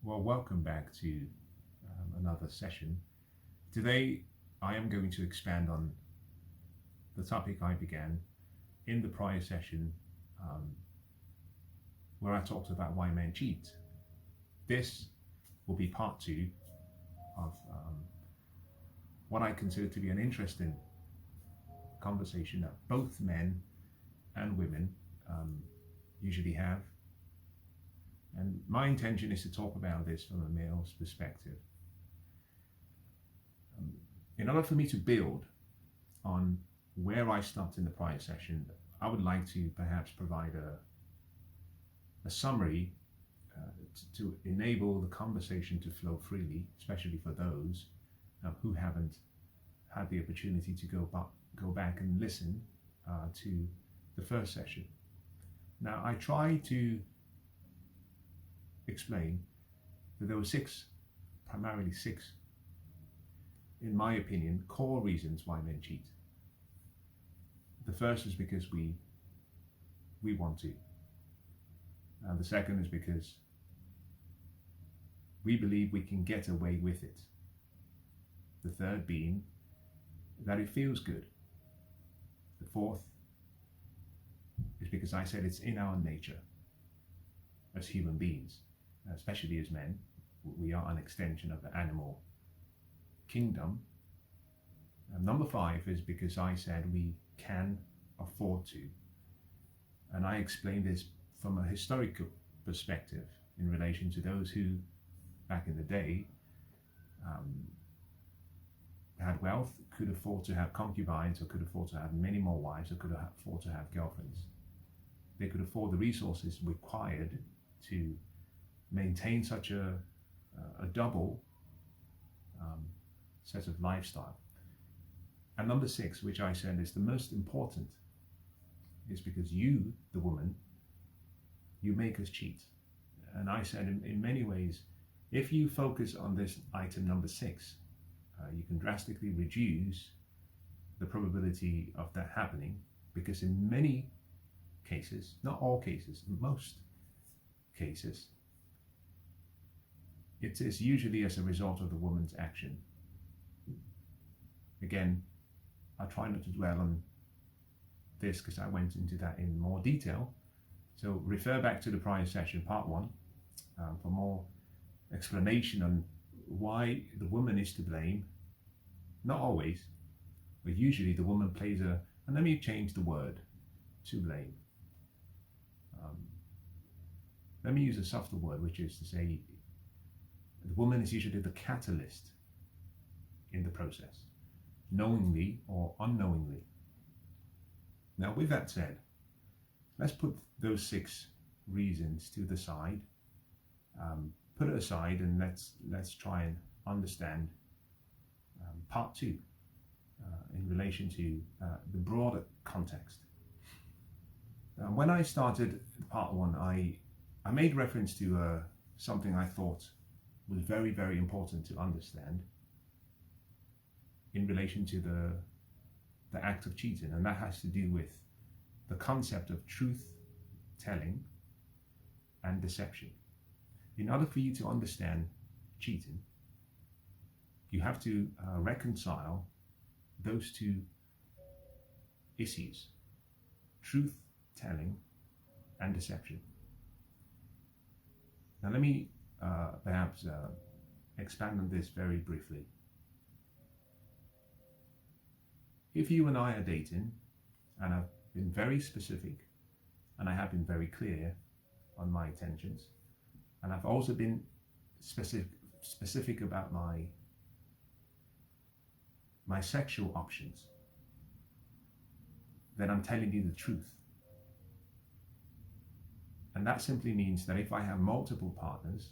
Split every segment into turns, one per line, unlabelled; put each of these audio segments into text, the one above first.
Well, welcome back to another session. Today, I am going to expand on the topic I began in the prior session, um, where I talked about why men cheat. This will be part two of what I consider to be an interesting conversation that both men and women um, usually have. And my intention is to talk about this from a male's perspective. In order for me to build on where I stopped in the prior session, I would like to perhaps provide a summary to enable the conversation to flow freely, especially for those who haven't had the opportunity to go back and listen to the first session. Now, I try to explain that there were primarily six, in my opinion, core reasons why men cheat. The first is because we want to. And the second is because we believe we can get away with it. The third being that it feels good. The fourth is because I said it's in our nature as human beings, especially as men. We are an extension of the animal kingdom. And number five is because I said we can afford to. And I explained this from a historical perspective in relation to those who, back in the day, had wealth, could afford to have concubines, or could afford to have many more wives, or could afford to have girlfriends. They could afford the resources required to maintain such a double set of lifestyle. And number six, which I said is the most important, is because you, the woman, you make us cheat. And I said in many ways, if you focus on this item number six, you can drastically reduce the probability of that happening, because in many cases, not all cases, in most cases, it is usually as a result of the woman's action. Again, I try not to dwell on this because I went into that in more detail. So refer back to the prior session, part one, for more explanation on why the woman is to blame. Not always, but usually the woman plays and let me change the word, to blame. Let me use a softer word, which is to say the woman is usually the catalyst in the process, knowingly or unknowingly. Now, with that said, let's put those six reasons to the side, put it aside, and let's try and understand part two in relation to the broader context. When I started part one, I made reference to something I thought was very, very important to understand in relation to the act of cheating, and that has to do with the concept of truth telling and deception. In order for you to understand cheating, you have to reconcile those two issues, truth telling and deception. Now let me perhaps expand on this very briefly. If you and I are dating, and I've been very specific, and I have been very clear on my intentions, and I've also been specific about my sexual options, then I'm telling you the truth. And that simply means that if I have multiple partners,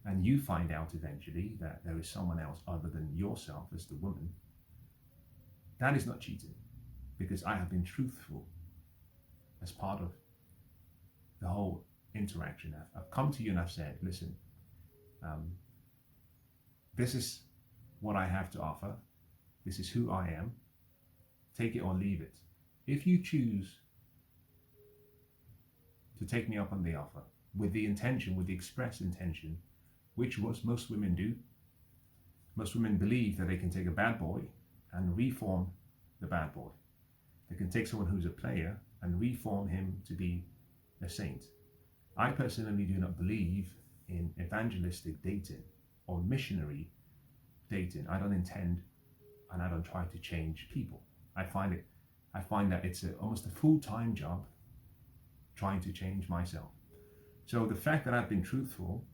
and you find out eventually that there is someone else other than yourself as the woman, that is not cheating, because I have been truthful as part of the whole interaction. I've come to you and I've said, listen, this is what I have to offer. This is who I am. Take it or leave it. If you choose to take me up on the offer, with the intention, with the express intention, which was most women do. Most women believe that they can take a bad boy and reform the bad boy. They can take someone who's a player and reform him to be a saint. I personally do not believe in evangelistic dating or missionary dating. I don't intend and I don't try to change people. I find that it's almost a full-time job trying to change myself. So the fact that I've been truthful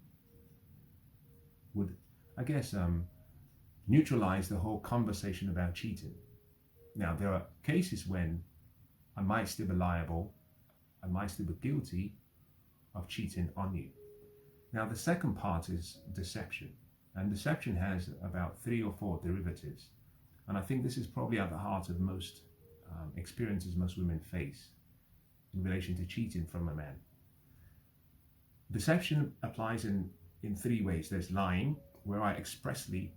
would, I guess, neutralize the whole conversation about cheating. Now, there are cases when I might still be liable, I might still be guilty of cheating on you. Now, the second part is deception. And deception has about 3 or 4 derivatives. And I think this is probably at the heart of most experiences most women face in relation to cheating from a man. Deception applies in 3 ways. There's lying, where I expressly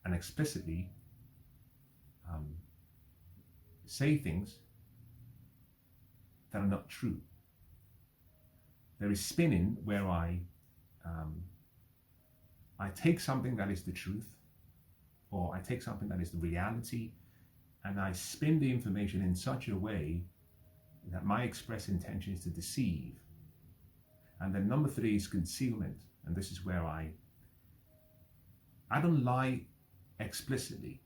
and explicitly say things that are not true. There is spinning, where I take something that is the truth, or I take something that is the reality, and I spin the information in such a way that my express intention is to deceive. And then number 3 is concealment, and this is where I don't lie explicitly.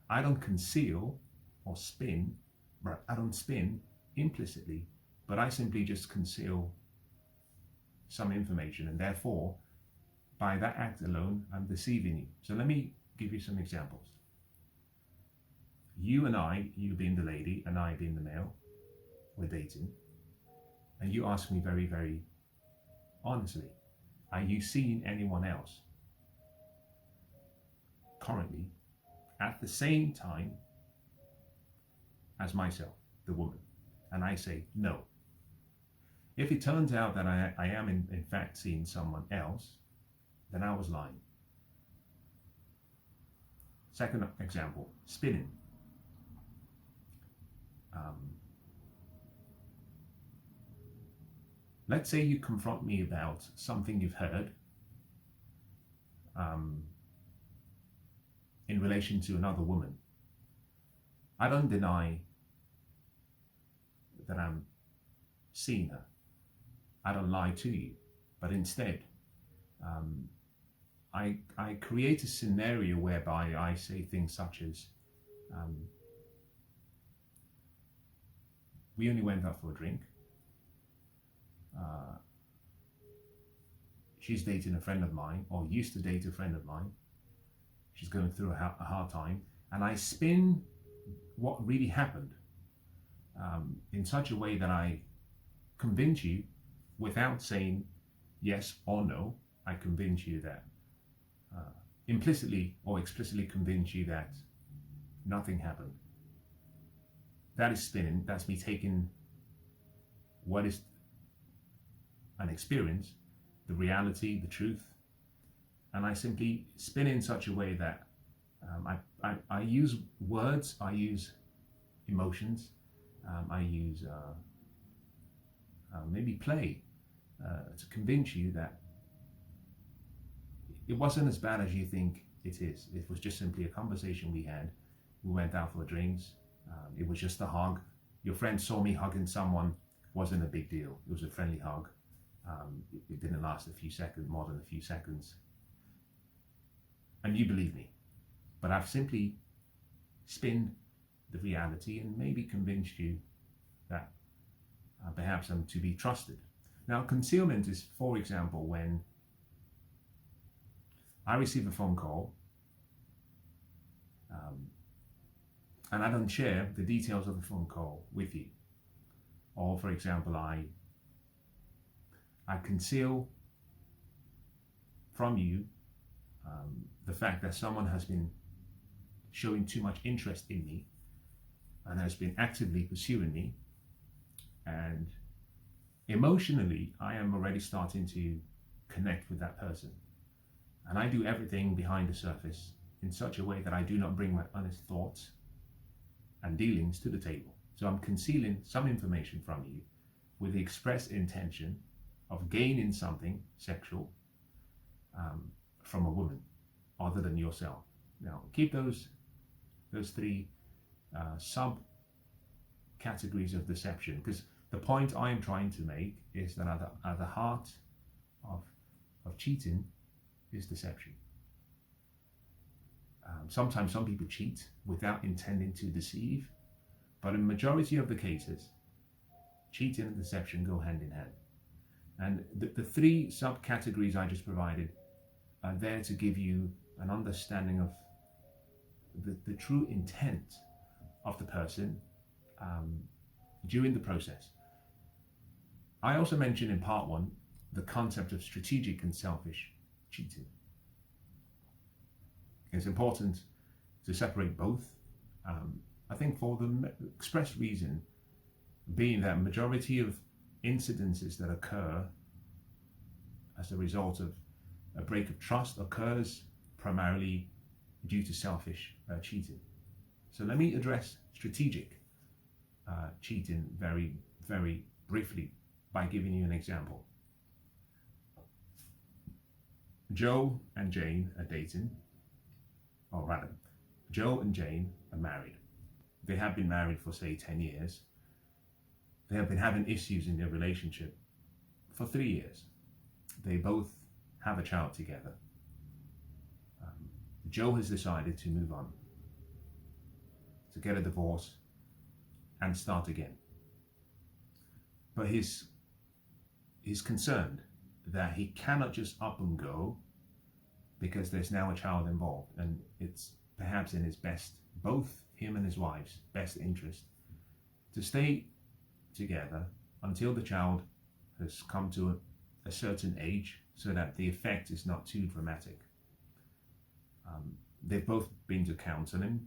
I don't conceal or spin, but I don't spin implicitly, but I simply just conceal some information, and therefore by that act alone I'm deceiving you. So let me give you some examples. You and I, you being the lady and I being the male, we're dating, and you ask me very, very honestly, are you seeing anyone else currently at the same time as myself, the woman? And I say no. If it turns out that I am in fact seeing someone else, then I was lying. Second example, spinning. Let's say you confront me about something you've heard in relation to another woman. I don't deny that I'm seeing her. I don't lie to you, but instead I create a scenario whereby I say things such as, we only went out for a drink. She's dating a friend of mine, or used to date a friend of mine. She's going through a hard time, and I spin what really happened in such a way that I convince you, without saying yes or no, I convince you that implicitly or explicitly convince you that nothing happened. That is spinning. That's me taking what is an experience, the reality, the truth, and I simply spin in such a way that I use words, I use emotions, I use maybe play to convince you that it wasn't as bad as you think it is. It was just simply a conversation we had. We went out for drinks. It was just a hug. Your friend saw me hugging someone. Wasn't a big deal. It was a friendly hug. It didn't last a few seconds, more than a few seconds. And you believe me. But I've simply spinned the reality and maybe convinced you that perhaps I'm to be trusted. Now, concealment is, for example, when I receive a phone call and I don't share the details of the phone call with you. Or, for example, I conceal from you the fact that someone has been showing too much interest in me and has been actively pursuing me, and emotionally I am already starting to connect with that person, and I do everything behind the surface in such a way that I do not bring my honest thoughts and dealings to the table. So I'm concealing some information from you with the express intention of gaining something sexual from a woman other than yourself. Now, keep those three sub categories of deception, because the point I am trying to make is that at the heart of cheating is deception. Sometimes some people cheat without intending to deceive, but in the majority of the cases, cheating and deception go hand in hand. And the three subcategories I just provided are there to give you an understanding of the true intent of the person during the process. I also mentioned in part one the concept of strategic and selfish cheating. It's important to separate both. I think for the express reason being that majority of incidences that occur as a result of a break of trust occurs primarily due to selfish cheating. So let me address strategic cheating very, very briefly by giving you an example. Joe and Jane are dating, or rather, Joe and Jane are married. They have been married for, say, 10 years. They have been having issues in their relationship for 3 years. They both have a child together. Joe has decided to move on, to get a divorce and start again. But he's concerned that he cannot just up and go because there's now a child involved, and it's perhaps in his best, both him and his wife's best interest, to stay together until the child has come to a certain age so that the effect is not too dramatic. They've both been to counseling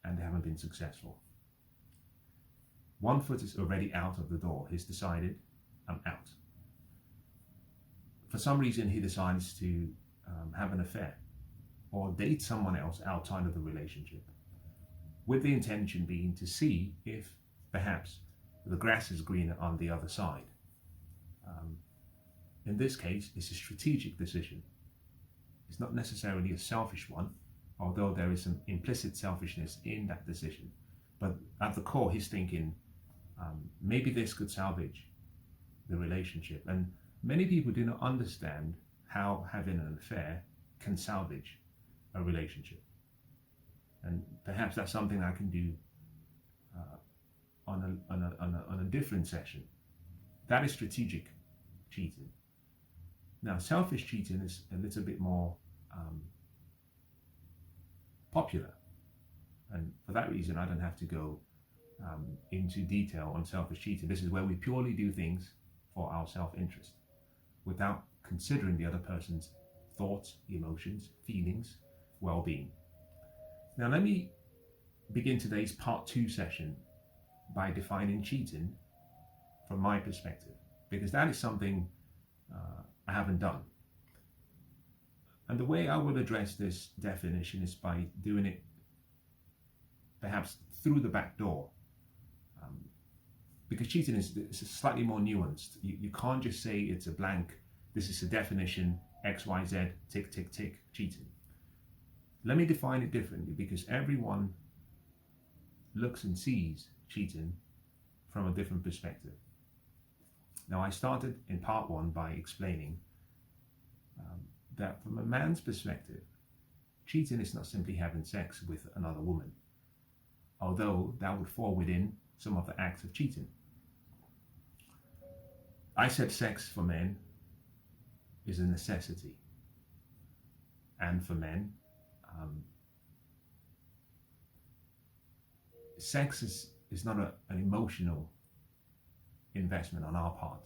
and they haven't been successful. One foot is already out of the door. He's decided, I'm out. For some reason, he decides to have an affair or date someone else outside of the relationship, with the intention being to see if perhaps the grass is greener on the other side. In this case, it's a strategic decision. It's not necessarily a selfish one, although there is some implicit selfishness in that decision. But at the core, he's thinking, maybe this could salvage the relationship. And many people do not understand how having an affair can salvage a relationship. And perhaps that's something I can do on a different session. That is strategic cheating. Now, selfish cheating is a little bit more popular. And for that reason, I don't have to go into detail on selfish cheating. This is where we purely do things for our self-interest without considering the other person's thoughts, emotions, feelings, well-being. Now, let me begin today's part 2 session by defining cheating from my perspective, because that is something I haven't done. And the way I will address this definition is by doing it perhaps through the back door, because cheating is slightly more nuanced. You can't just say it's a blank, this is a definition, X, Y, Z, tick, tick, tick, cheating. Let me define it differently, because everyone looks and sees cheating from a different perspective. Now, I started in part 1 by explaining that from a man's perspective, cheating is not simply having sex with another woman, although that would fall within some of the acts of cheating. I said sex for men is a necessity, and for men, sex is not an emotional investment on our part.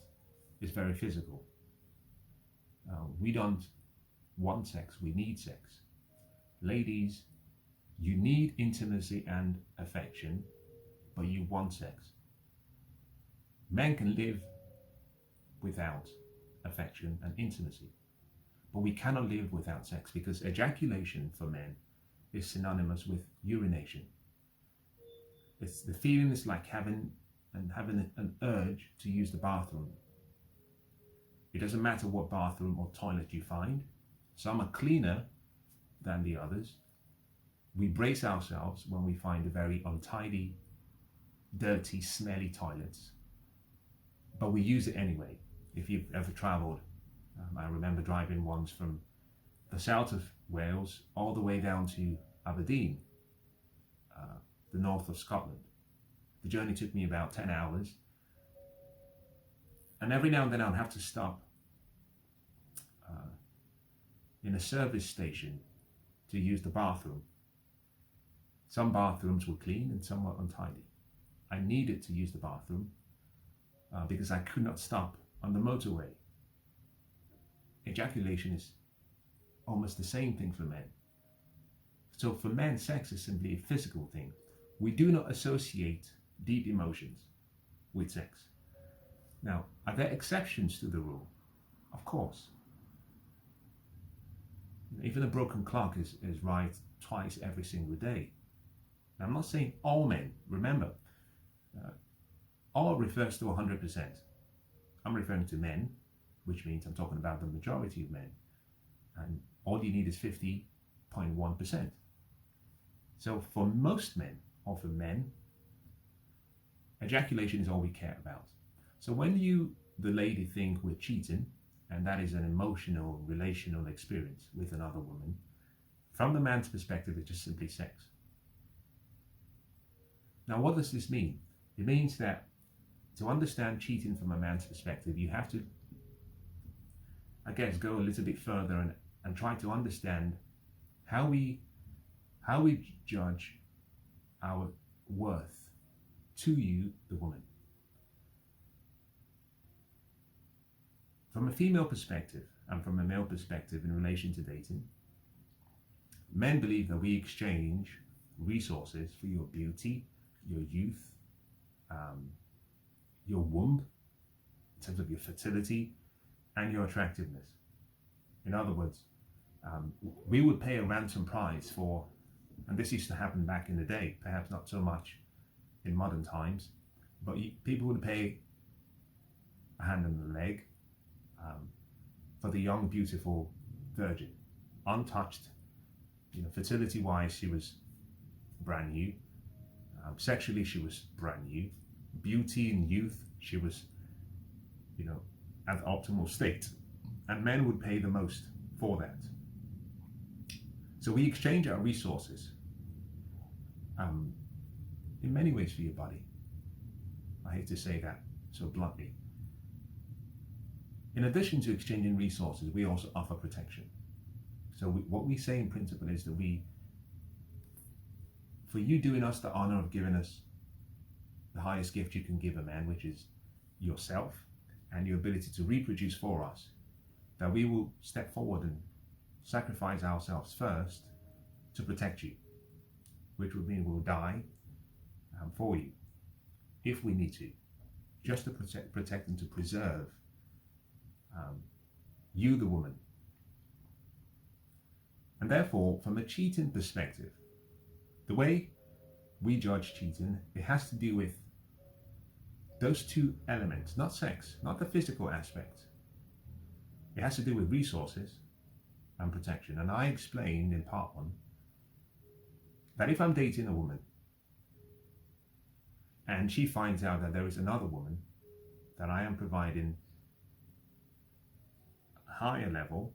It's very physical. We don't want sex, we need sex. Ladies, you need intimacy and affection, but you want sex. Men can live without affection and intimacy, but we cannot live without sex, because ejaculation for men is synonymous with urination. It's the feeling is like having an urge to use the bathroom. It doesn't matter what bathroom or toilet you find. Some are cleaner than the others. We brace ourselves when we find a very untidy, dirty, smelly toilets, but we use it anyway. If you've ever travelled, I remember driving once from the south of Wales all the way down to Aberdeen, the north of Scotland. The journey took me about 10 hours, and every now and then I'd have to stop in a service station to use the bathroom. Some bathrooms were clean and some were untidy. I needed to use the bathroom because I could not stop on the motorway. Ejaculation is almost the same thing for men. So for men, sex is simply a physical thing. We do not associate deep emotions with sex. Now, are there exceptions to the rule? Of course. Even a broken clock is right twice every single day. Now, I'm not saying all men. Remember, all refers to 100%. I'm referring to men, which means I'm talking about the majority of men. And all you need is 50.1%. So for most men, or for men, ejaculation is all we care about. So when you, the lady, think we're cheating, and that is an emotional, relational experience with another woman, from the man's perspective, it's just simply sex. Now, what does this mean? It means that to understand cheating from a man's perspective, you have to, I guess, go a little bit further and try to understand how we judge our worth to you, the woman. From a female perspective and from a male perspective in relation to dating, men believe that we exchange resources for your beauty, your youth, your womb, in terms of your fertility, and your attractiveness. In other words, we would pay a ransom price for, and this used to happen back in the day, perhaps not so much in modern times, but people would pay a hand and a leg for the young, beautiful virgin, untouched. Fertility-wise, she was brand new. Sexually, she was brand new. Beauty and youth, she was, at the optimal state. And men would pay the most for that. So we exchange our resources in many ways for your body. I hate to say that so bluntly. In addition to exchanging resources, we also offer protection. So what we say in principle is that for you doing us the honor of giving us the highest gift you can give a man, which is yourself and your ability to reproduce for us, that we will step forward and sacrifice ourselves first to protect you, which would mean we'll die for you, if we need to, just to protect and to preserve you, the woman. And therefore, from a cheating perspective, the way we judge cheating, it has to do with those two elements, not sex, not the physical aspect. It has to do with resources and protection. And I explained in part one that if I'm dating a woman and she finds out that there is another woman, that I am providing a higher level,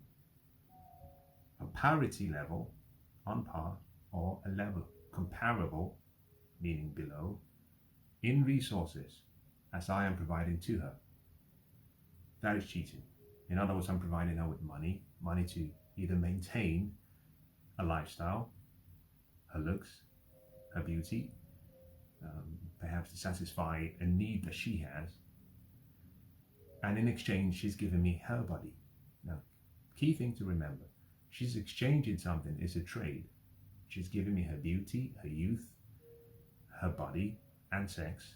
a parity level, on par, or a level comparable, meaning below, in resources as I am providing to her, that is cheating. In other words, I'm providing her with money to either maintain a lifestyle, her looks, her beauty, perhaps to satisfy a need that she has, and in exchange she's given me her body. Now, key thing to remember, she's exchanging something, it's a trade. She's giving me her beauty, her youth, her body and sex,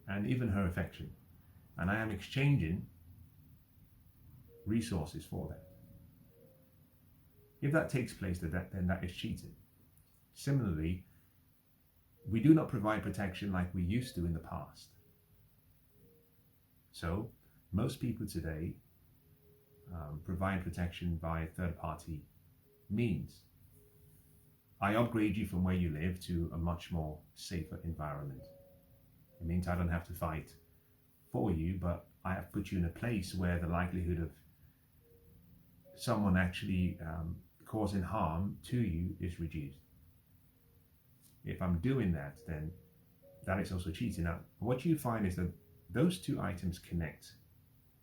and even her affection, and I am exchanging resources for that. If that takes place, then that is cheating. Similarly, we do not provide protection like we used to in the past. So most people today provide protection via third-party means. I upgrade you from where you live to a much more safer environment. It means I don't have to fight for you, but I have put you in a place where the likelihood of someone actually causing harm to you is reduced. If I'm doing that, then that is also cheating. Now, what you find is that those two items connect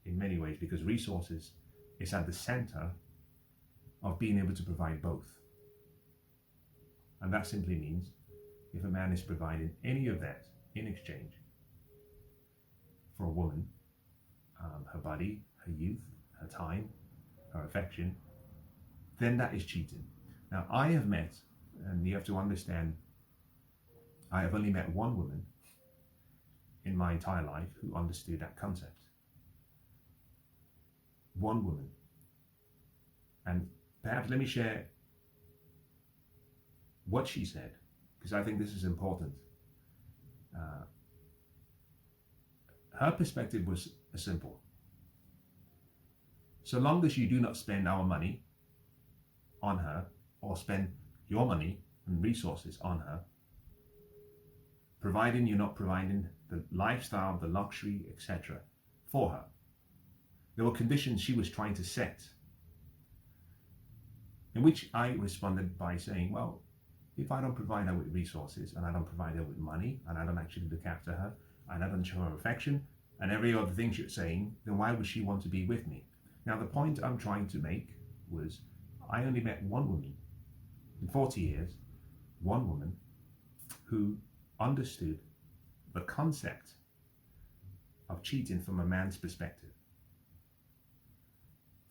in many ways because resources is at the center of being able to provide both. And that simply means if a man is providing any of that in exchange for a woman, her body, her youth, her time, her affection, then that is cheating. Now, I have met, and you have to understand, I have only met one woman in my entire life who understood that concept. One woman. And perhaps let me share what she said, because I think this is important. Her perspective was simple. So long as you do not spend our money on her or spend your money and resources on her, providing you're not providing the lifestyle, the luxury, etc. for her. There were conditions she was trying to set, in which I responded by saying, well, if I don't provide her with resources and I don't provide her with money and I don't actually look after her and I don't show her affection and every other thing she's saying, then why would she want to be with me? Now, the point I'm trying to make was I only met one woman in 40 years, one woman who understood the concept of cheating from a man's perspective.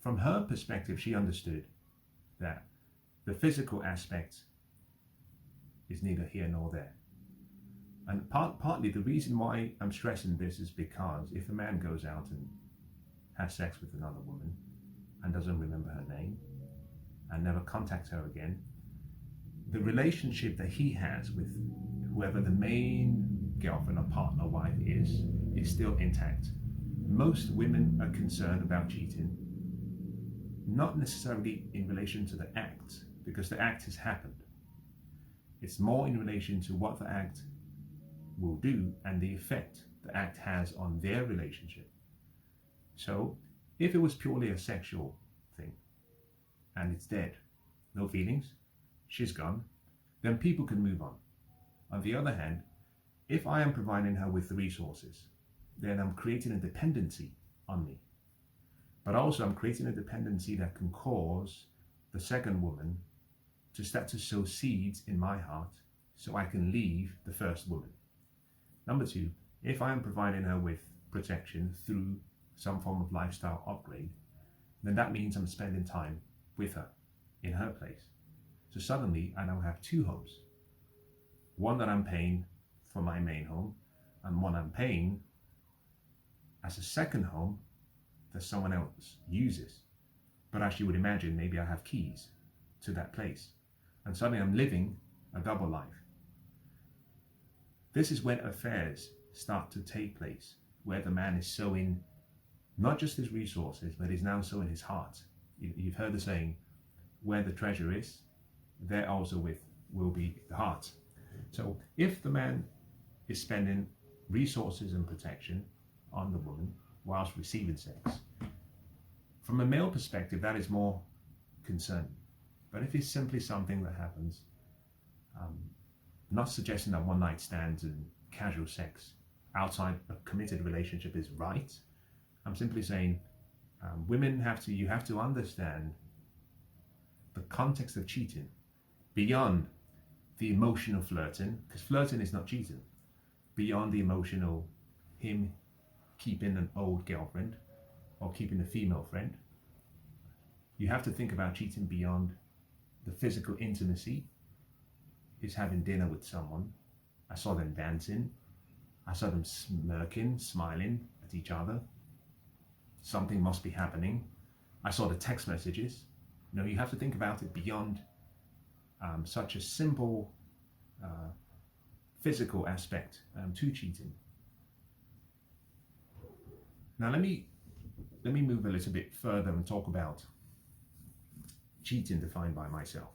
From her perspective, she understood that the physical aspect is neither here nor there. And partly the reason why I'm stressing this is because if a man goes out and has sex with another woman and doesn't remember her name and never contacts her again, the relationship that he has with whoever the main girlfriend or partner wife is still intact. Most women are concerned about cheating, not necessarily in relation to the act, because the act has happened. It's more in relation to what the act will do and the effect the act has on their relationship. So if it was purely a sexual thing and it's dead, no feelings, she's gone, then people can move on. On the other hand, if I am providing her with the resources, then I'm creating a dependency on me. But also I'm creating a dependency that can cause the second woman to start to sow seeds in my heart so I can leave the first woman. Number two, if I am providing her with protection through some form of lifestyle upgrade, then that means I'm spending time with her in her place. So suddenly I now have two homes. One that I'm paying for my main home and one I'm paying as a second home that someone else uses. But as you would imagine, maybe I have keys to that place. And suddenly I'm living a double life. This is when affairs start to take place, where the man is sowing not just his resources, but he's now sowing his heart. You've heard the saying, where the treasure is, there also will be the heart. So if the man is spending resources and protection on the woman whilst receiving sex, from a male perspective, that is more concerning. But if it's simply something that happens, not suggesting that one night stands and casual sex outside a committed relationship is right. I'm simply saying women you have to understand the context of cheating beyond the emotional flirting, because flirting is not cheating, beyond the emotional him keeping an old girlfriend or keeping a female friend. You have to think about cheating beyond the physical intimacy, is having dinner with someone. I saw them dancing. I saw them smirking, smiling at each other. Something must be happening. I saw the text messages. You have to think about it beyond such a simple physical aspect to cheating. Now let me let me move a little bit further and talk about cheating defined by myself.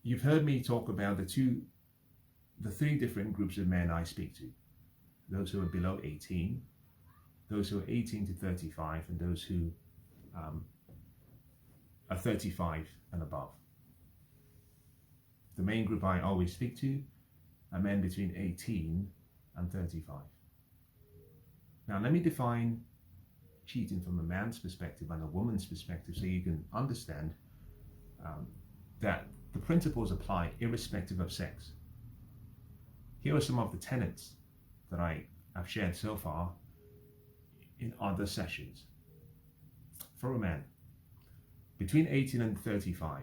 You've heard me talk about the three different groups of men I speak to. Those who are below 18, those who are 18 to 35, and those who are 35 and above. The main group I always speak to are men between 18 and 35. Now let me define cheating from a man's perspective and a woman's perspective so you can understand that the principles apply irrespective of sex. Here are some of the tenets that I have shared so far in other sessions. For a man, between 18 and 35,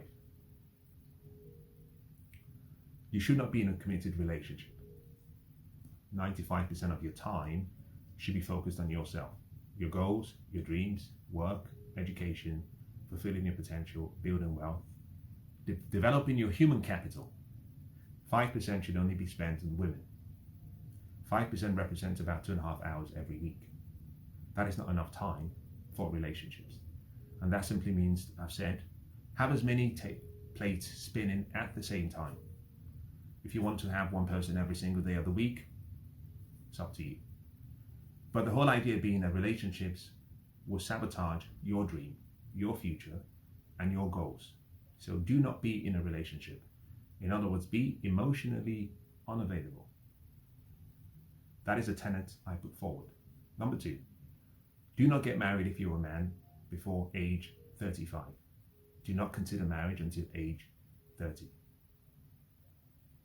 you should not be in a committed relationship. 95% of your time should be focused on yourself, your goals, your dreams, work, education, fulfilling your potential, building wealth, developing your human capital. 5% should only be spent on women. 5% represents about 2.5 hours every week. That is not enough time for relationships. And that simply means, I've said, have as many plates spinning at the same time. If you want to have one person every single day of the week, it's up to you. But the whole idea being that relationships will sabotage your dream, your future, and your goals. So do not be in a relationship. In other words, be emotionally unavailable. That is a tenet I put forward. Number 2, do not get married if you're a man before age 35. Do not consider marriage until age 30.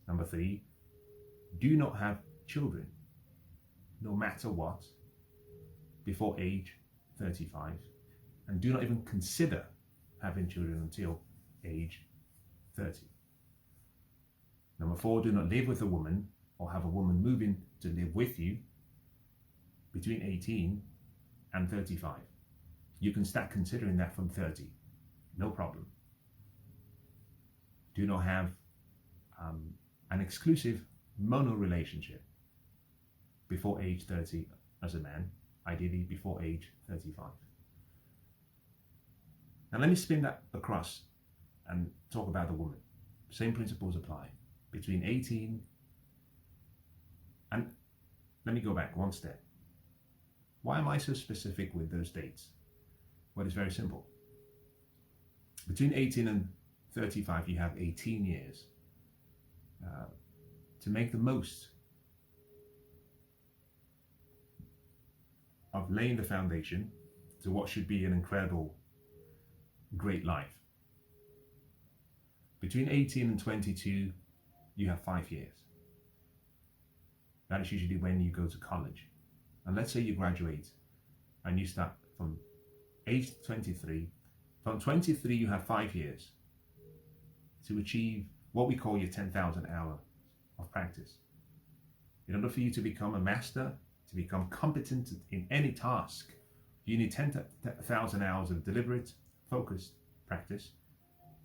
Number 3, do not have children, no matter what, before age 35. And do not even consider having children until age 30. Number 4, do not live with a woman or have a woman moving to live with you between 18 and 35. You can start considering that from 30, no problem. Do not have an exclusive mono relationship before age 30 as a man, ideally before age 35. Now let me spin that across and talk about the woman. Same principles apply. Between 18 and, let me go back one step. Why am I so specific with those dates? Well, it's very simple. Between 18 and 35, you have 18 years to make the most of laying the foundation to what should be an incredible, great life. Between 18 and 22, you have 5 years. That is usually when you go to college. And let's say you graduate and you start from age 23. From 23, you have 5 years to achieve what we call your 10,000 hours of practice. In order for you to become a master, to become competent in any task, you need 10,000 hours of deliberate, focused practice,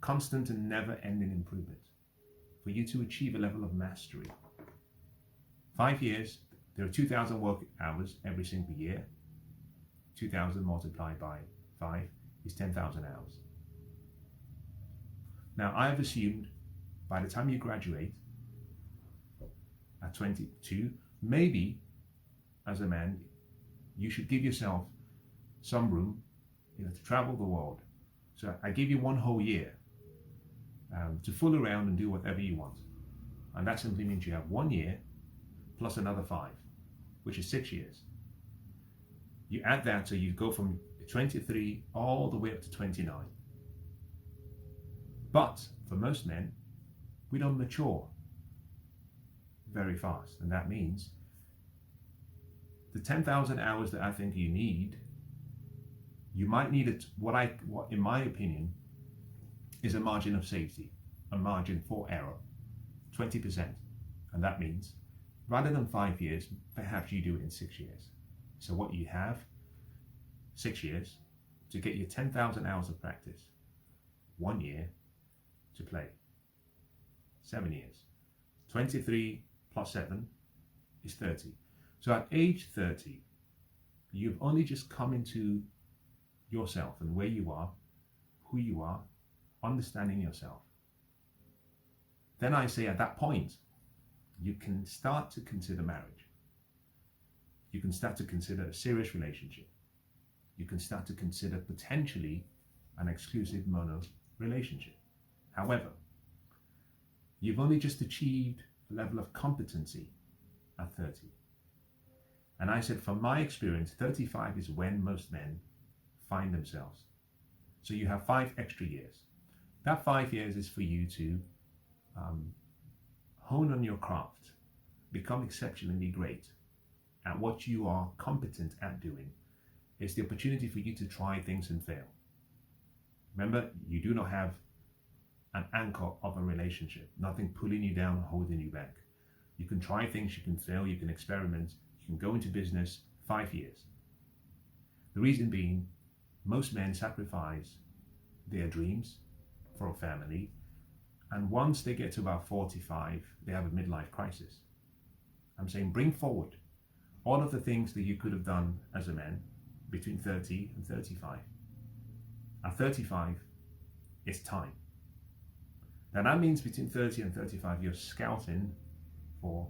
constant and never-ending improvement for you to achieve a level of mastery. 5 years, there are 2,000 work hours every single year. 2,000 multiplied by 5 is 10,000 hours. Now, I have assumed by the time you graduate at 22, maybe as a man, you should give yourself some room, to travel the world. So I give you 1 whole year to fool around and do whatever you want. And that simply means you have 1 year plus another 5, which is 6 years. You add that, so you go from 23 all the way up to 29. But for most men, we don't mature very fast. And that means the 10,000 hours that I think you need, you might need it, what in my opinion, is a margin of safety, a margin for error, 20%. And that means rather than 5 years, perhaps you do it in 6 years. So what you have, 6 years to get your 10,000 hours of practice, 1 year to play, 7 years. 23 plus 7 is 30. So at age 30, You've only just come into yourself and where you are, who you are, understanding yourself. Then I say at that point, you can start to consider marriage. You can start to consider a serious relationship. You can start to consider potentially an exclusive mono relationship. However, you've only just achieved a level of competency at 30. And I said, from my experience, 35 is when most men find themselves. So you have 5 extra years. That 5 years is for you to hone on your craft, become exceptionally great at what you are competent at doing. It's the opportunity for you to try things and fail. Remember, you do not have an anchor of a relationship, nothing pulling you down, holding you back. You can try things, you can fail, you can experiment, you can go into business. 5 years. The reason being, most men sacrifice their dreams for a family, and once they get to about 45, they have a midlife crisis. I'm saying bring forward all of the things that you could have done as a man between 30 and 35. At 35, it's time. Now that means between 30 and 35, you're scouting for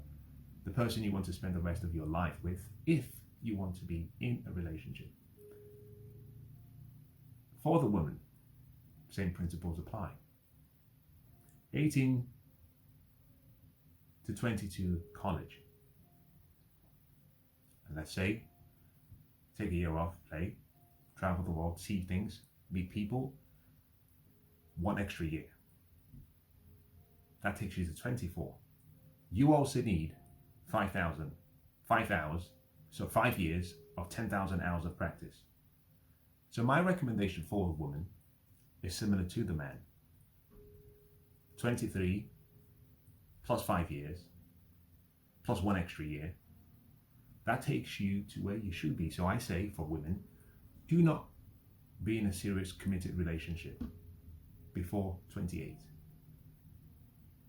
the person you want to spend the rest of your life with, if you want to be in a relationship. For the woman, same principles apply. 18 to 22, college. And let's say, take a year off, play, travel the world, see things, meet people, 1 extra year. That takes you to 24. You also need 5 hours, so 5 years of 10,000 hours of practice. So my recommendation for a woman is similar to the man. 23 plus 5 years, plus 1 extra year. That takes you to where you should be. So I say for women, do not be in a serious committed relationship before 28.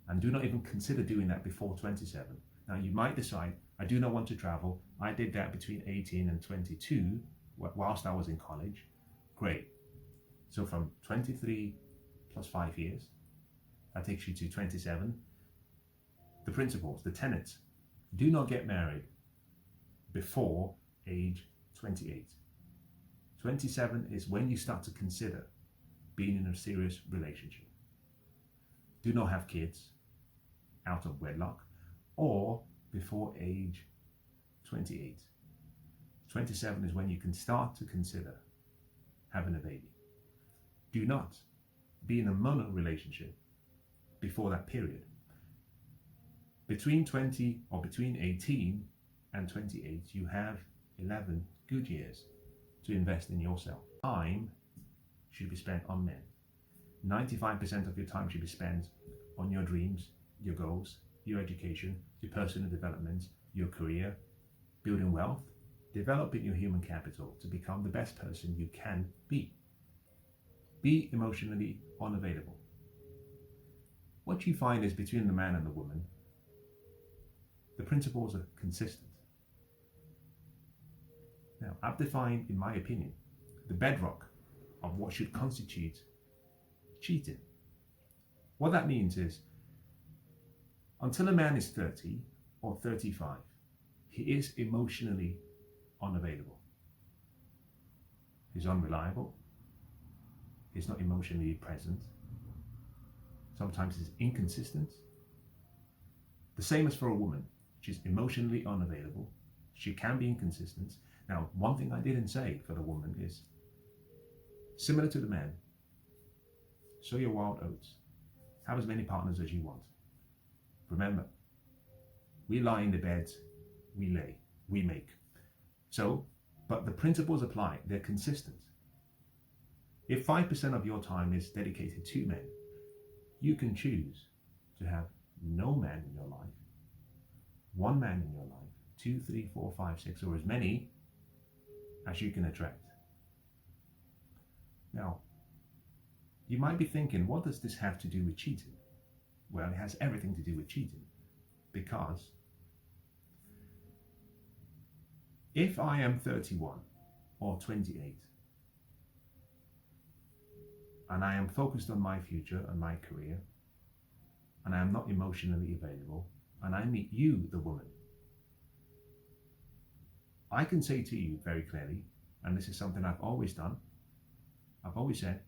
And do not even consider doing that before 27. Now you might decide, I do not want to travel. I did that between 18 and 22 whilst I was in college. Great. So from 23 plus 5 years, that takes you to 27. The principles, the tenets, do not get married before age 28. 27 is when you start to consider being in a serious relationship. Do not have kids out of wedlock or before age 28. 27 is when you can start to consider having a baby. Do not be in a mono relationship before that period. Between 20 or between 18 and 28, you have 11 good years to invest in yourself. Time should be spent on men. 95% of your time should be spent on your dreams, your goals, your education, your personal development, your career, building wealth, developing your human capital to become the best person you can be. Be emotionally unavailable. What you find is between the man and the woman, the principles are consistent. Now, I've defined, in my opinion, the bedrock of what should constitute cheating. What that means is, until a man is 30 or 35, he is emotionally unavailable. He's unreliable. He's not emotionally present. Sometimes he's inconsistent. The same as for a woman. She's emotionally unavailable. She can be inconsistent. Now, one thing I didn't say for the woman is, similar to the man, sow your wild oats. Have as many partners as you want. Remember, we lie in the beds, we lay, we make. So, but the principles apply, they're consistent. If 5% of your time is dedicated to men, you can choose to have no man in your life, 1 man in your life, 2, 3, 4, 5, 6, or as many as you can attract. Now, you might be thinking, what does this have to do with cheating? Well, it has everything to do with cheating, because If I am 31 or 28 and I am focused on my future and my career, and I am not emotionally available, and I meet you, the woman, I can say to you very clearly, and this is something I've always done, I've always said,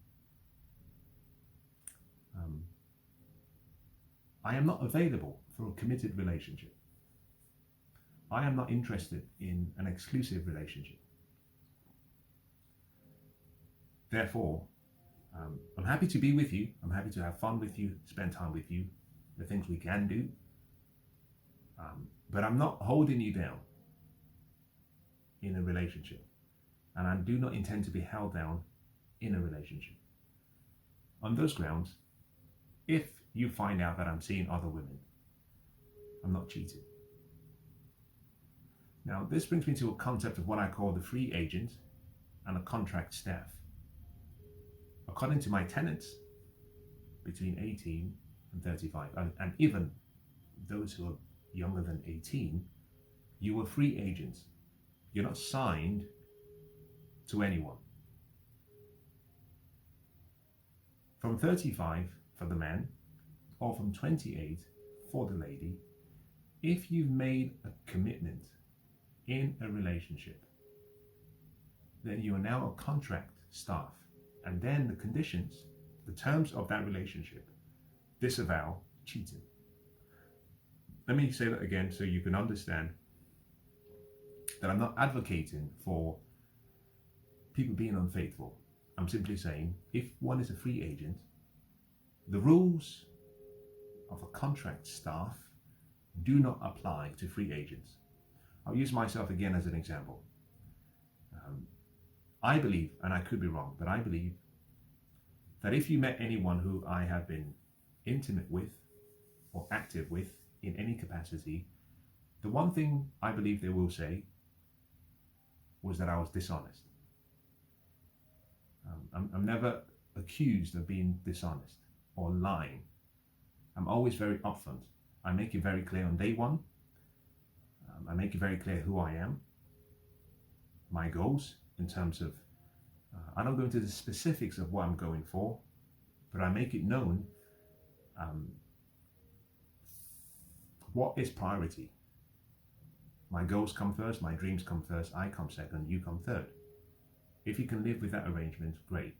I am not available for a committed relationship. I am not interested in an exclusive relationship. Therefore, I'm happy to be with you. I'm happy to have fun with you, spend time with you, the things we can do. But I'm not holding you down in a relationship. And I do not intend to be held down in a relationship. On those grounds, if you find out that I'm seeing other women, I'm not cheating. Now, this brings me to a concept of what I call the free agent and a contract staff. According to my tenants, between 18 and 35, and even those who are younger than 18, you are free agents. You're not signed to anyone. From 35 for the man, or from 28 for the lady, if you've made a commitment in a relationship, then you are now a contract staff. And then the conditions, the terms of that relationship, disavow cheating. Let me say that again so you can understand that I'm not advocating for people being unfaithful. I'm simply saying if one is a free agent, the rules of a contract staff do not apply to free agents. I'll use myself again as an example. I believe, and I could be wrong, but I believe that if you met anyone who I have been intimate with or active with in any capacity, the one thing I believe they will say was that I was dishonest. I'm never accused of being dishonest or lying. I'm always very upfront. I make it very clear on day one. I make it very clear who I am, my goals in terms of, I don't go into the specifics of what I'm going for, but I make it known what is priority. My goals come first, my dreams come first, I come second, you come third. If you can live with that arrangement, great.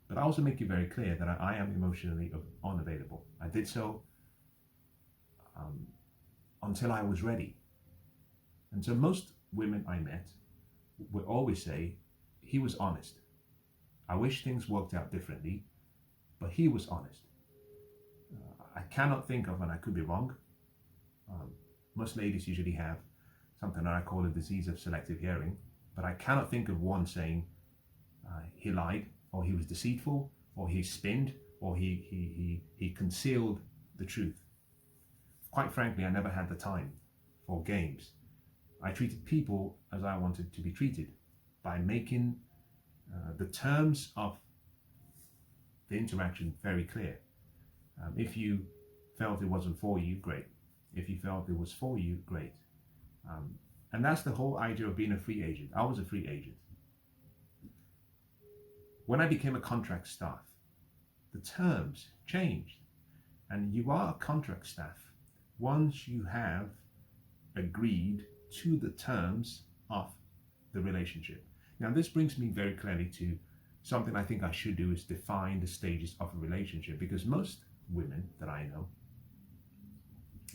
But I also make it very clear that I am emotionally unavailable. I did so until I was ready. And so most women I met would always say, he was honest. I wish things worked out differently, but he was honest. I cannot think of, and I could be wrong, most ladies usually have something that I call a disease of selective hearing, but I cannot think of one saying he lied, or he was deceitful, or he spinned, or he concealed the truth. Quite frankly, I never had the time for games. I treated people as I wanted to be treated, by making the terms of the interaction very clear. If you felt it wasn't for you, great. If you felt it was for you, great. And that's the whole idea of being a free agent. I was a free agent. When I became a contract staff, the terms changed. And you are a contract staff once you have agreed to the terms of the relationship. Now, this brings me very clearly to something I think I should do, is define the stages of a relationship, because most women that I know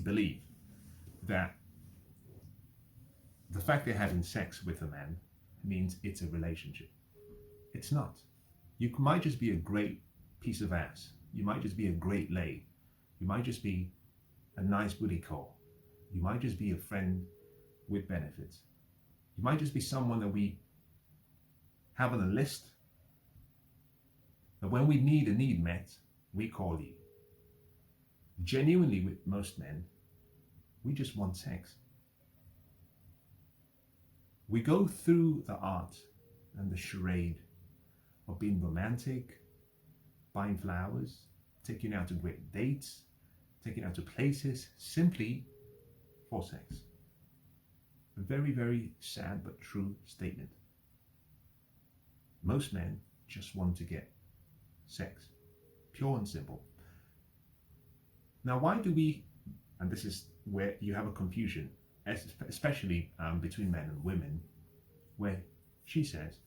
believe that the fact they're having sex with a man means it's a relationship. It's not. You might just be a great piece of ass. You might just be a great lay. You might just be a nice booty call. You might just be a friend with benefits. You might just be someone that we have on a list, that when we need a need met, we call you. Genuinely, with most men, we just want sex. We go through the art and the charade of being romantic, buying flowers, taking out to great dates, taking out to places, simply for sex. A very, very sad but true statement. Most men just want to get sex, pure and simple. Now, why do we, and this is where you have a confusion, especially between men and women, where she says,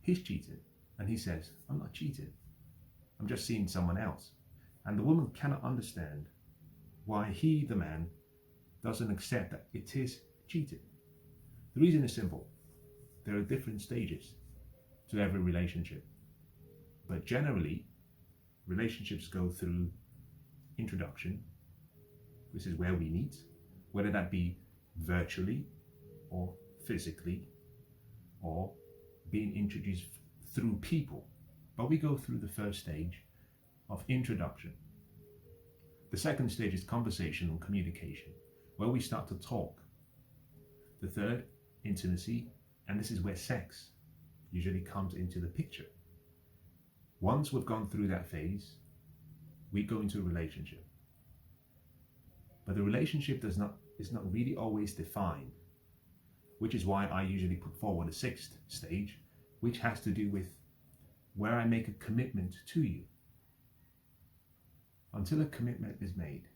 he's cheated, and he says, I'm not cheated, I'm just seeing someone else. And the woman cannot understand why he, the man, doesn't accept that it is cheating. The reason is simple. There are different stages to every relationship. But generally, relationships go through introduction. This is where we meet, whether that be virtually or physically or being introduced through people. But we go through the first stage of introduction. The second stage is conversation and communication, where we start to talk. The third, intimacy, and this is where sex usually comes into the picture. Once we've gone through that phase, we go into a relationship. But the relationship is not really always defined, which is why I usually put forward a sixth stage, which has to do with where I make a commitment to you. Until a commitment is made,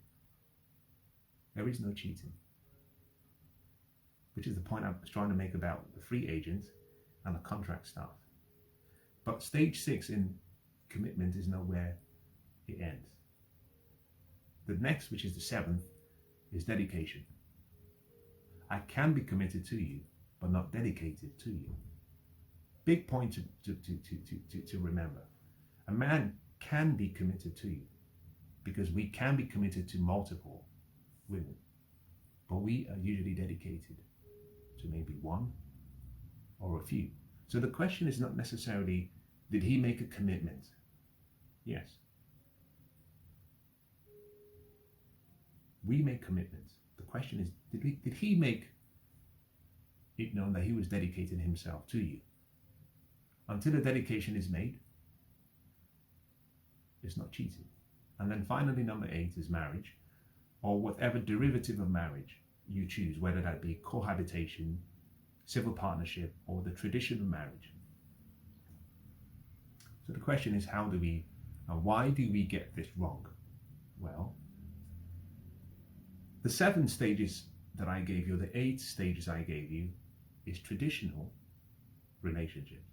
there is no cheating. Which is the point I was trying to make about the free agent and the contract staff. But stage 6 in commitment is nowhere it ends. The next, which is the 7th, is dedication. I can be committed to you, but not dedicated to you. Big point to remember. A man can be committed to you because we can be committed to multiple women, but we are usually dedicated to maybe one or a few. So the question is not necessarily, did he make a commitment? Yes. We make commitments. The question is, did he make it known that he was dedicating himself to you? Until a dedication is made, it's not cheating. And then finally, number 8 is marriage, or whatever derivative of marriage you choose, whether that be cohabitation, civil partnership, or the traditional marriage. So the question is, how do we, and why do we get this wrong? Well, the 7 stages that I gave you, the 8 stages I gave you, is traditional relationships.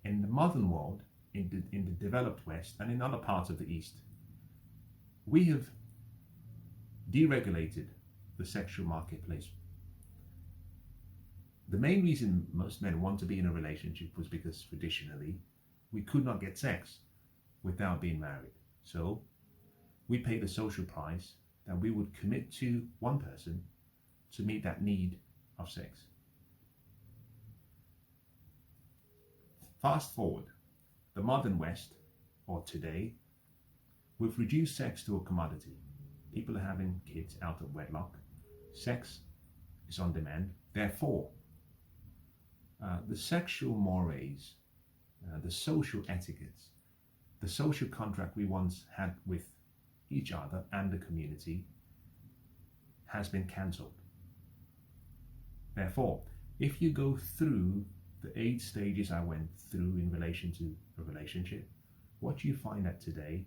In the modern world, in the developed West, and in other parts of the East, we have deregulated the sexual marketplace. The main reason most men want to be in a relationship was because traditionally we could not get sex without being married. So we paid a social price that we would commit to one person to meet that need of sex. Fast forward, the modern West, or today, we've reduced sex to a commodity. People are having kids out of wedlock. Sex is on demand. Therefore, the sexual mores, the social etiquettes, the social contract we once had with each other and the community has been cancelled. Therefore, if you go through the 8 stages I went through in relation to a relationship, what you find that today,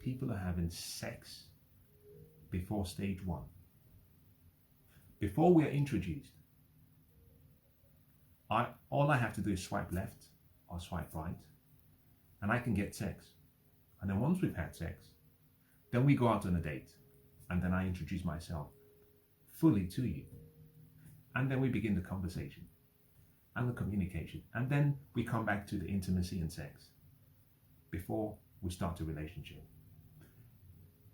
people are having sex before stage 1. Before we are introduced, all I have to do is swipe left or swipe right, and I can get sex. And then once we've had sex, then we go out on a date, and then I introduce myself fully to you. And then we begin the conversation and the communication. And then we come back to the intimacy and sex before we start a relationship.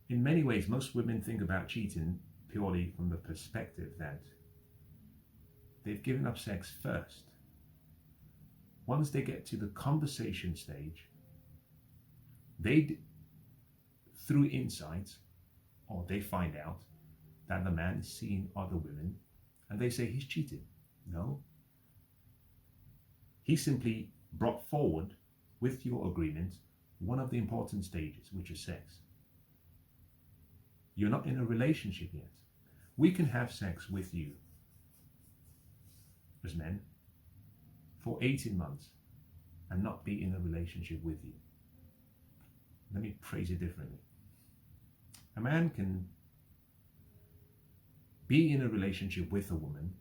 In many ways, most women think about cheating purely from the perspective that they've given up sex first. Once they get to the conversation stage, they, through insight, or they find out that the man is seeing other women, and they say he's cheating. No. He simply brought forward, with your agreement, one of the important stages, which is sex. You're not in a relationship yet. We can have sex with you as men for 18 months and not be in a relationship with you. Let me phrase it differently. A man can be in a relationship with a woman.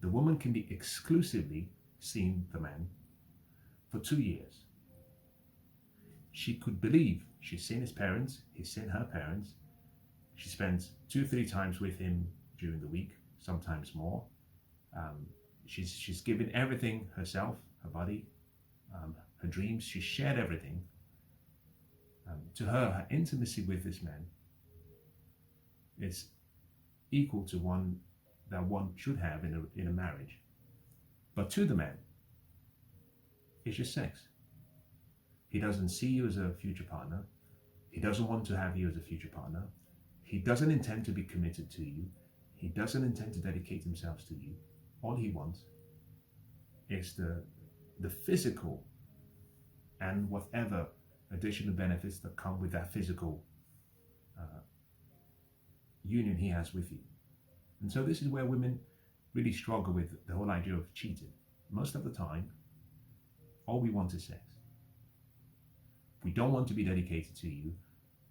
The woman can be exclusively seeing the man for 2 years. She could believe she's seen his parents, he's seen her parents. She spends 2-3 times with him during the week, sometimes more. She's given everything herself, her body, her dreams. She shared everything. To her intimacy with this man is equal to one that one should have in a marriage. But to the man, it's just sex. He doesn't see you as a future partner. He doesn't want to have you as a future partner. He doesn't intend to be committed to you. He doesn't intend to dedicate himself to you. All he wants is the physical and whatever additional benefits that come with that physical union he has with you. And so this is where women really struggle with the whole idea of cheating. Most of the time, all we want is sex. We don't want to be dedicated to you.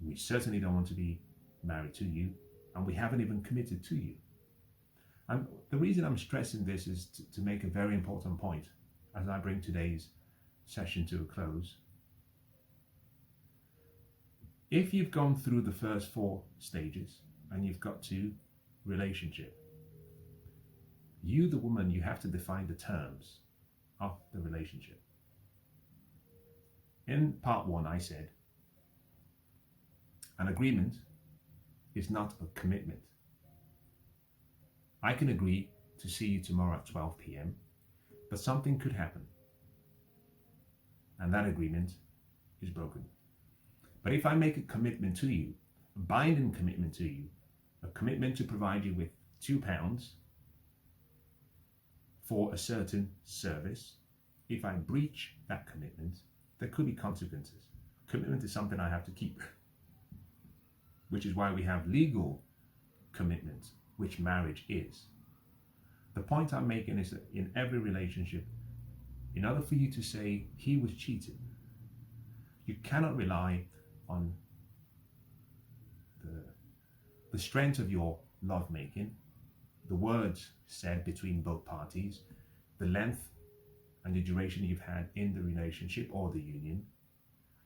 We certainly don't want to be married to you, and we haven't even committed to you. And the reason I'm stressing this is to make a very important point as I bring today's session to a close. If you've gone through the first 4 stages and you've got to relationship, you, the woman, you have to define the terms of the relationship. In part 1, I said, an agreement is not a commitment. I can agree to see you tomorrow at 12 p.m., but something could happen, and that agreement is broken. But if I make a commitment to you, a binding commitment to you, a commitment to provide you with £2 for a certain service, if I breach that commitment, there could be consequences. Commitment is something I have to keep, which is why we have legal commitments, which marriage is. The point I'm making is that in every relationship, in order for you to say he was cheating, you cannot rely on the strength of your lovemaking, the words said between both parties, the length and the duration you've had in the relationship or the union.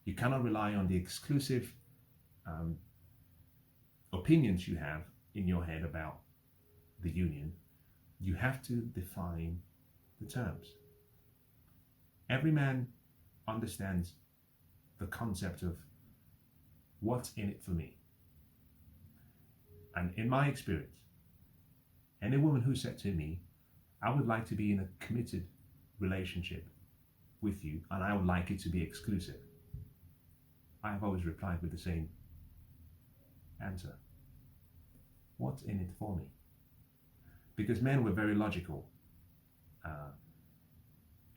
You cannot rely on the exclusive opinions you have in your head about the union. You have to define the terms. Every man understands the concept of what's in it for me. And in my experience, any woman who said to me, I would like to be in a committed relationship with you and I would like it to be exclusive, I have always replied with the same answer. What's in it for me? Because men were very logical.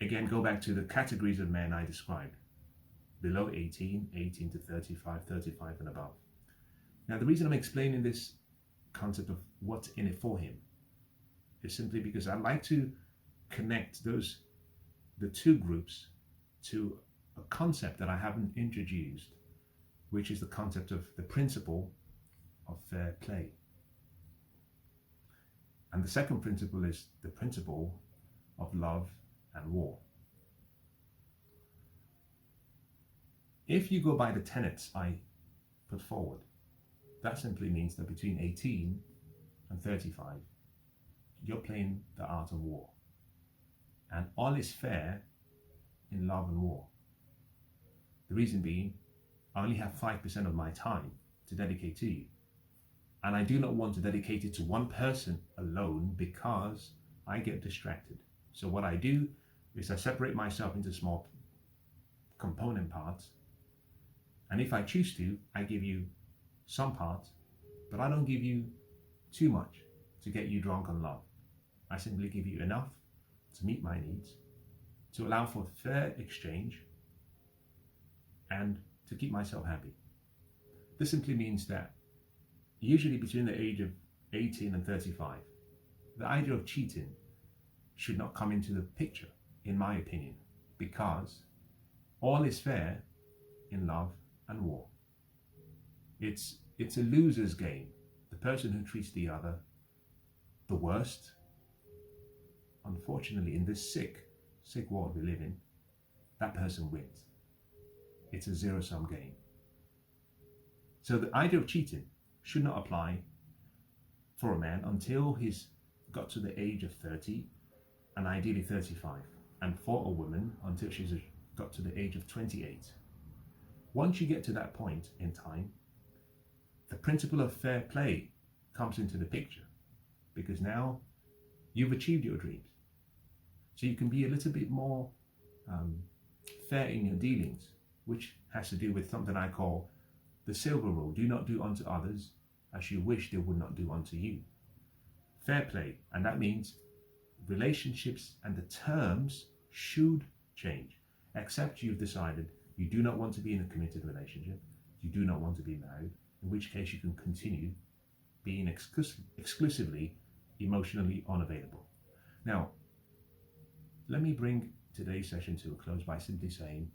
Again, go back to the categories of men I described. Below 18, 18 to 35, 35 and above. Now, the reason I'm explaining this concept of what's in it for him is simply because I like to connect the two groups to a concept that I haven't introduced, which is the concept of the principle of fair play. And the second principle is the principle of love and war. If you go by the tenets I put forward, that simply means that between 18 and 35, you're playing the art of war. And all is fair in love and war. The reason being, I only have 5% of my time to dedicate to you. And I do not want to dedicate it to one person alone because I get distracted. So what I do is I separate myself into small component parts. And if I choose to, I give you some parts, but I don't give you too much to get you drunk on love. I simply give you enough to meet my needs, to allow for fair exchange, and to keep myself happy. This simply means that usually between the age of 18 and 35, the idea of cheating should not come into the picture, in my opinion, because all is fair in love and war. It's a loser's game. The person who treats the other the worst, unfortunately, in this sick world we live in, that person wins. It's a zero-sum game. So the idea of cheating should not apply for a man until he's got to the age of 30 and ideally 35, and for a woman until she's got to the age of 28. Once you get to that point in time, the principle of fair play comes into the picture, because now you've achieved your dreams. So you can be a little bit more fair in your dealings, which has to do with something I call the silver rule. Do not do unto others as you wish they would not do unto you. Fair play, and that means relationships and the terms should change, except you've decided you do not want to be in a committed relationship, you do not want to be married, in which case you can continue being exclusively emotionally unavailable. Now, let me bring today's session to a close by simply saying,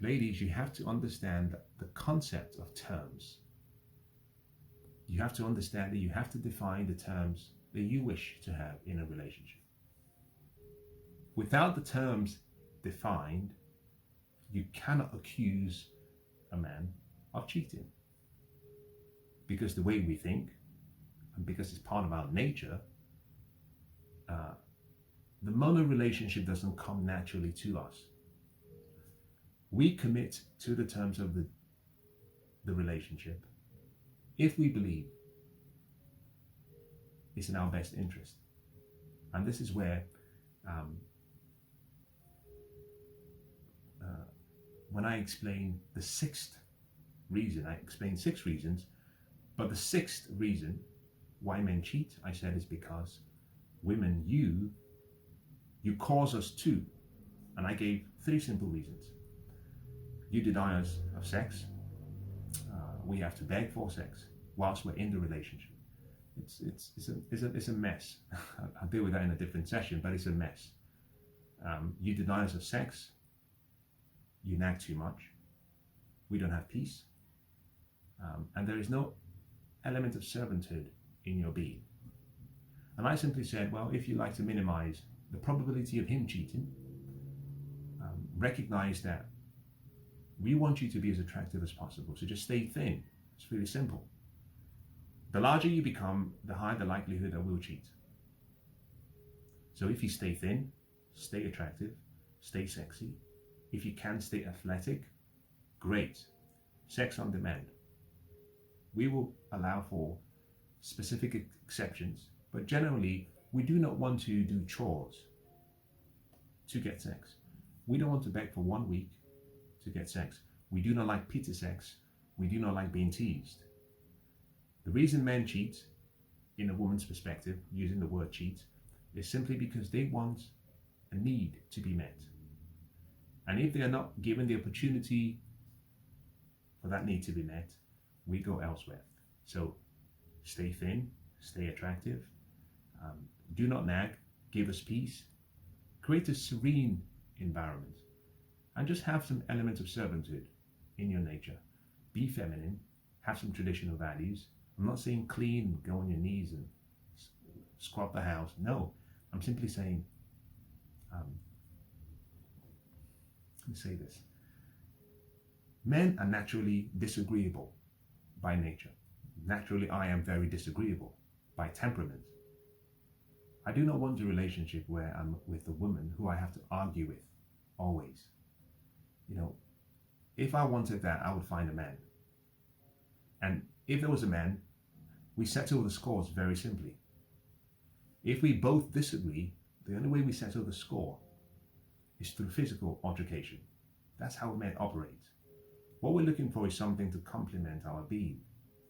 ladies, you have to understand the concept of terms. You have to understand that you have to define the terms that you wish to have in a relationship. Without the terms defined, you cannot accuse a man of cheating. Because the way we think, and because it's part of our nature, the mono relationship doesn't come naturally to us. We commit to the terms of the relationship if we believe it's in our best interest. And this is where when I explain the sixth reason, I explained 6 reasons, but the 6th reason why men cheat, I said, is because women, you cause us to, and I gave 3 simple reasons. You deny us of sex. We have to beg for sex whilst we're in the relationship. It's a mess. I'll deal with that in a different session, but it's a mess. You deny us of sex. You nag too much. We don't have peace. And there is no element of servanthood in your being. And I simply said, well, if you like to minimize the probability of him cheating, recognize that we want you to be as attractive as possible. So just stay thin. It's really simple. The larger you become, the higher the likelihood that we'll cheat. So if you stay thin, stay attractive, stay sexy. If you can stay athletic, great. Sex on demand. We will allow for specific exceptions, but generally we do not want to do chores to get sex. We don't want to beg for 1 week to get sex. We do not like pizza sex. We do not like being teased. The reason men cheat, in a woman's perspective, using the word cheat, is simply because they want a need to be met. And if they are not given the opportunity for that need to be met, we go elsewhere. So stay thin, stay attractive, do not nag, give us peace, create a serene environment, and just have some element of servanthood in your nature. Be feminine, have some traditional values. I'm not saying clean, go on your knees and scrub the house. No, I'm simply saying, let me say this. Men are naturally disagreeable by nature. Naturally, I am very disagreeable by temperament. I do not want a relationship where I'm with a woman who I have to argue with always. You know, if I wanted that, I would find a man. And if there was a man, we settle the scores very simply. If we both disagree, the only way we settle the score is through physical altercation. That's how men operate. What we're looking for is something to complement our being.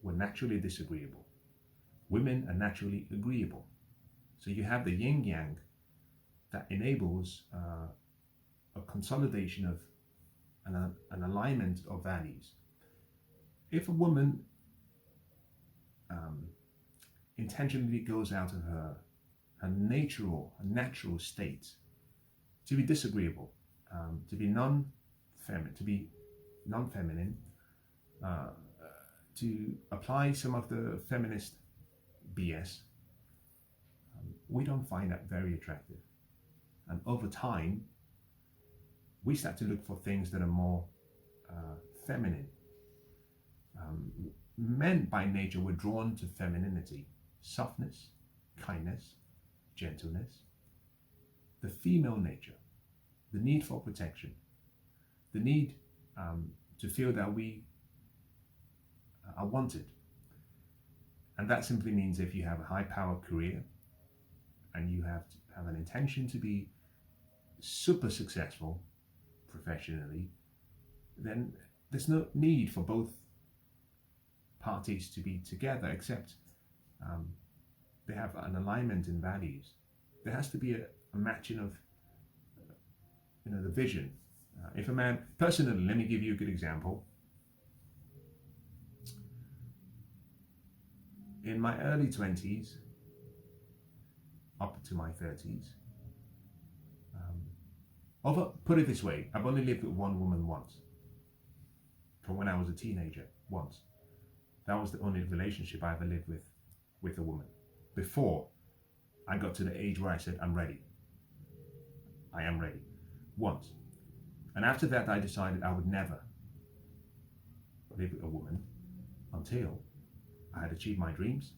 We're naturally disagreeable. Women are naturally agreeable. So you have the yin-yang that enables a consolidation of an alignment of values. If a woman intentionally goes out of her a natural state to be disagreeable, to be non-feminine, to apply some of the feminist BS. We don't find that very attractive. And over time, we start to look for things that are more feminine. Men by nature were drawn to femininity, softness, kindness, gentleness. The female nature, the need for protection, the need to feel that we are wanted. And that simply means if you have a high power career and you have an intention to be super successful professionally, then there's no need for both parties to be together, except they have an alignment in values. There has to be a matching of the vision. If a man, personally, let me give you a good example. In my early 20s, up to my 30s, put it this way, I've only lived with one woman once. From when I was a teenager, once. That was the only relationship I ever lived with a woman. Before I got to the age where I said, I'm ready. I am ready. Once. And after that, I decided I would never live with a woman until I had achieved my dreams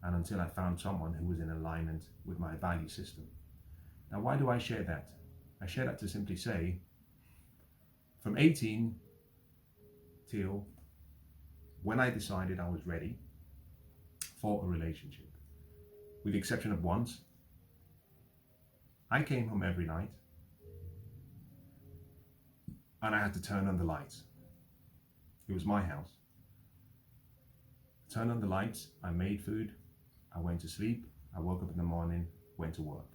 and until I found someone who was in alignment with my value system. Now, why do I share that? I share that to simply say, from 18 till when I decided I was ready for a relationship, with the exception of once, I came home every night and I had to turn on the lights. It was my house. Turn on the lights, I made food, I went to sleep, I woke up in the morning, went to work.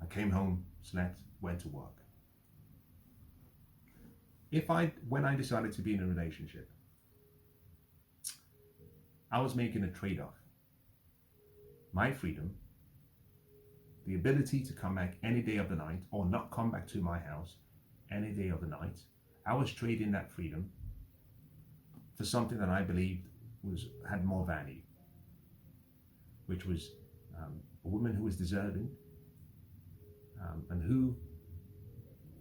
I came home, slept, went to work. When I decided to be in a relationship, I was making a trade-off. My freedom, the ability to come back any day of the night or not come back to my house any day of the night, I was trading that freedom for something that I believed had more value, which was a woman who was deserving and who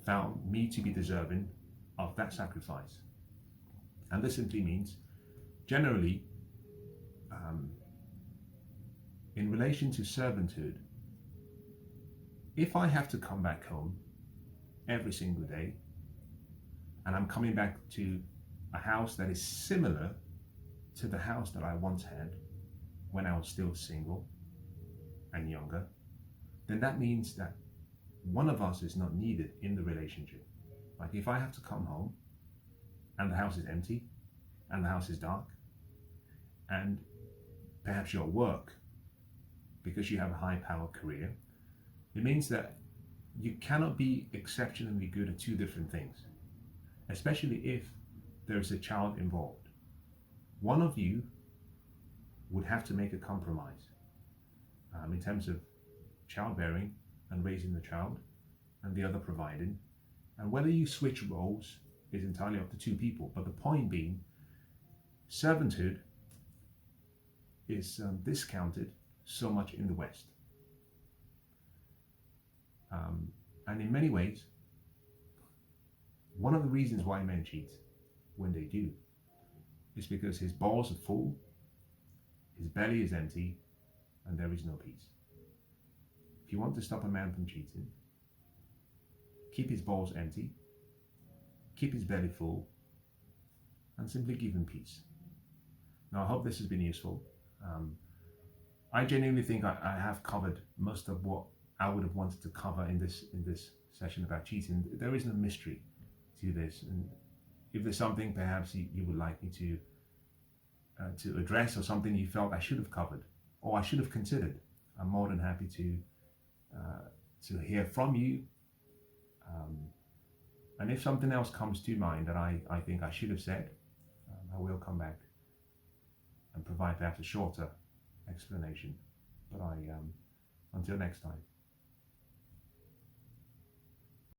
found me to be deserving of that sacrifice. And this simply means, generally, in relation to servanthood, if I have to come back home every single day and I'm coming back to a house that is similar to the house that I once had when I was still single and younger, then that means that one of us is not needed in the relationship. Like if I have to come home and the house is empty and the house is dark and perhaps you're at work because you have a high power career, it means that you cannot be exceptionally good at two different things, especially if there is a child involved. One of you would have to make a compromise in terms of childbearing and raising the child, and the other providing. And whether you switch roles is entirely up to two people. But the point being, servanthood is discounted so much in the West. And in many ways, one of the reasons why men cheat when they do is because his balls are full, his belly is empty, and there is no peace. If you want to stop a man from cheating, keep his balls empty, keep his belly full, and simply give him peace. Now, I hope this has been useful. I genuinely think I have covered most of what I would have wanted to cover in this session about cheating. There is no mystery to this, and if there's something perhaps you would like me to address, or something you felt I should have covered or I should have considered, I'm more than happy to hear from you. And if something else comes to mind that I think I should have said, I will come back and provide perhaps a shorter explanation. But Until next time.